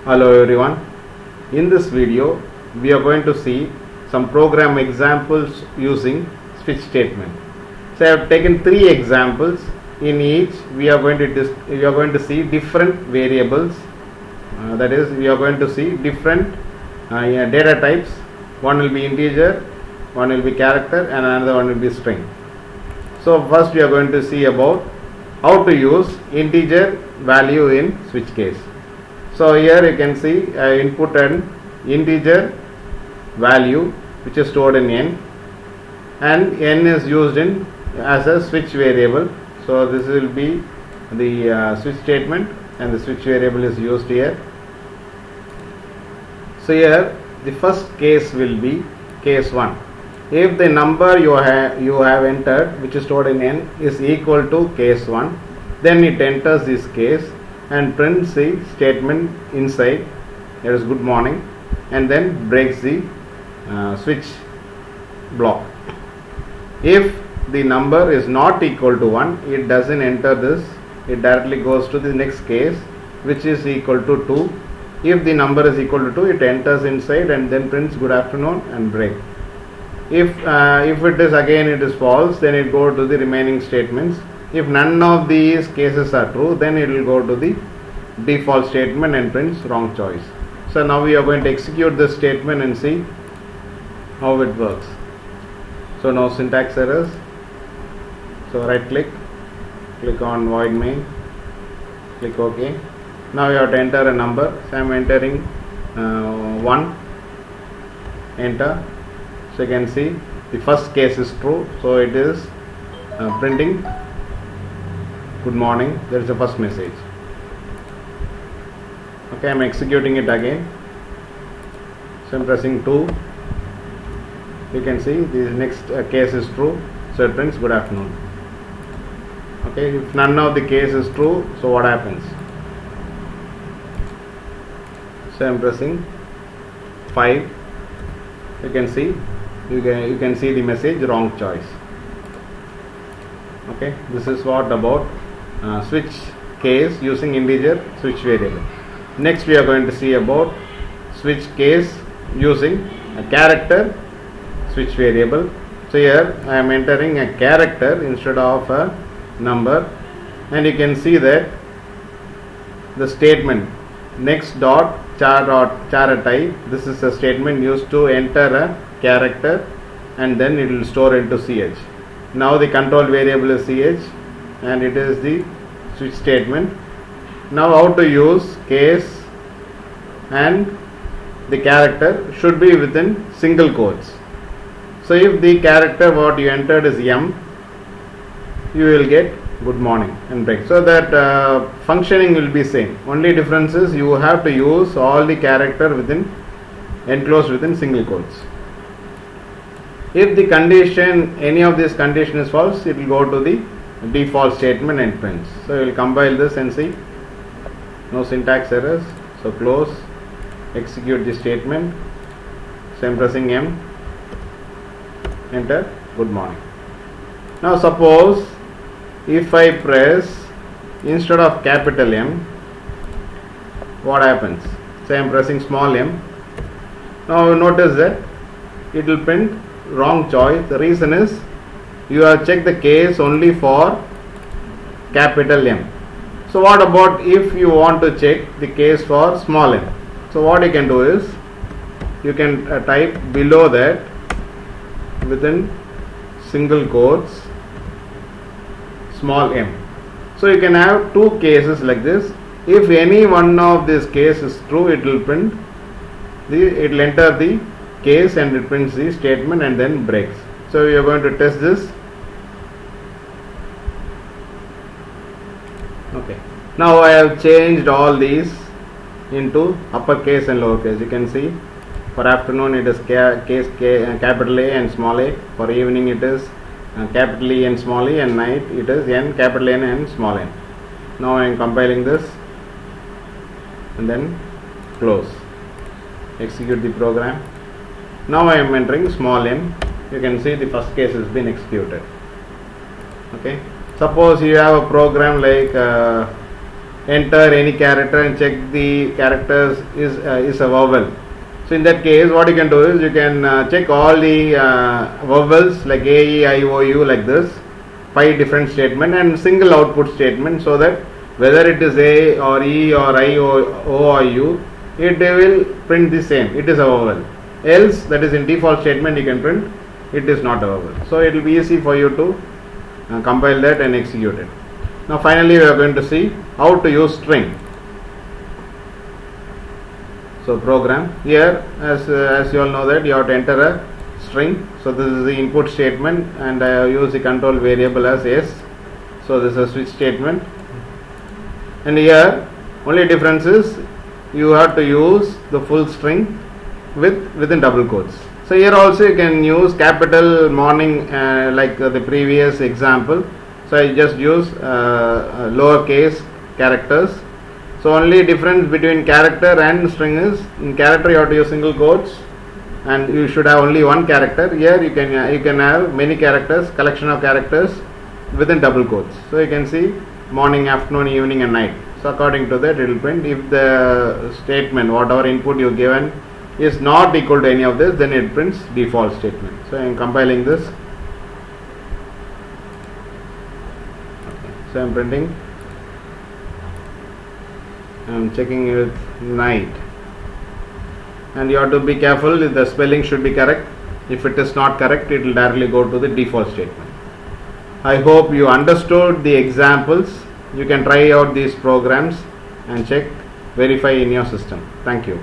Hello everyone. In this video we are going to see some program examples using switch statement. So I have taken three examples. In each we are going to see different variables. That is, we are going to see different data types. One will be integer, one will be character, and another one will be string. So first we are going to see about how to use integer value in switch case. So here you can see I input an integer value which is stored in n, and n is used in as a switch variable. So this will be the switch statement, and the switch variable is used here. So here the first case will be case 1. If the number you have entered, which is stored in n, is equal to case 1, then it enters this case and prints the statement inside, that is good morning, and then breaks the switch block. If the number is not equal to 1, it doesn't enter this, it directly goes to the next case, which is equal to 2. If the number is equal to 2, it enters inside and then prints good afternoon and break. If it is again it is false, then it go to the remaining statements. If none of these cases are true, then it will go to the default statement and prints wrong choice. So now we are going to execute this statement and see how it works. So no syntax errors. So right click on void main, click OK. Now you have to enter a number. So I am entering 1, enter. So you can see the first case is true, so it is printing good morning. There is the first message. Okay, I am executing it again. So I am pressing 2. You can see the next case is true, so it prints good afternoon. Okay, if none of the case is true, so what happens? So I am pressing 5. You can see the message wrong choice. Okay, this is what about switch case using integer switch variable. Next we are going to see about switch case using a character switch variable. So here I am entering a character instead of a number, and you can see that the statement next dot char type, this is a statement used to enter a character and then it will store into ch. Now the control variable is ch and it is the switch statement. Now how to use case and the character should be within single quotes. So if the character what you entered is m, you will get good morning and break. So that functioning will be same. Only difference is you have to use all the character enclosed within single quotes. If the condition, any of this condition is false, it will go to the default statement and prints. So we will compile this and see. No syntax errors. So close, execute the statement. So I am pressing M, enter good morning. Now suppose if I press instead of capital M, what happens? So I am pressing small m. Now notice that it will print wrong choice. The reason is you have checked the case only for capital M. So what about if you want to check the case for small m? So what you can do is you can type below that within single quotes small m. So you can have two cases like this. If any one of these cases is true, it will enter the case and it prints the statement and then breaks. So we are going to test this. Okay. Now I have changed all these into uppercase and lowercase. You can see for afternoon it is capital A and small a. For evening it is capital E and small e, and night it is n capital N and small n. Now I am compiling this and then close. Execute the program. Now I am entering small m. You can see the first case has been executed. Okay. Suppose you have a program like enter any character and check the characters is a vowel. So in that case, what you can do is you can check all the vowels like A, E, I, O, U like this, 5 different statement and single output statement, so that whether it is A or E or I or O or U, it will print the same. It is a vowel. Else, that is in default statement, you can print it is not a vowel. So it will be easy for you to compile that and execute it. Now finally we are going to see how to use string. So program here, as you all know that you have to enter a string. So this is the input statement and I have used the control variable as S. So this is a switch statement, and here only difference is you have to use the full string within double quotes. So here also you can use capital morning like the previous example. So I just use lowercase characters. So only difference between character and string is in character you have to use single quotes and you should have only one character. Here you can have many characters, collection of characters within double quotes. So you can see morning, afternoon, evening and night. So according to that it will print. If the statement whatever input you given is not equal to any of this, then it prints default statement. So I am compiling this. Okay. So I am printing. I am checking with night, and you have to be careful. The spelling should be correct. If it is not correct, it will directly go to the default statement. I hope you understood the examples. You can try out these programs and check, verify in your system. Thank you.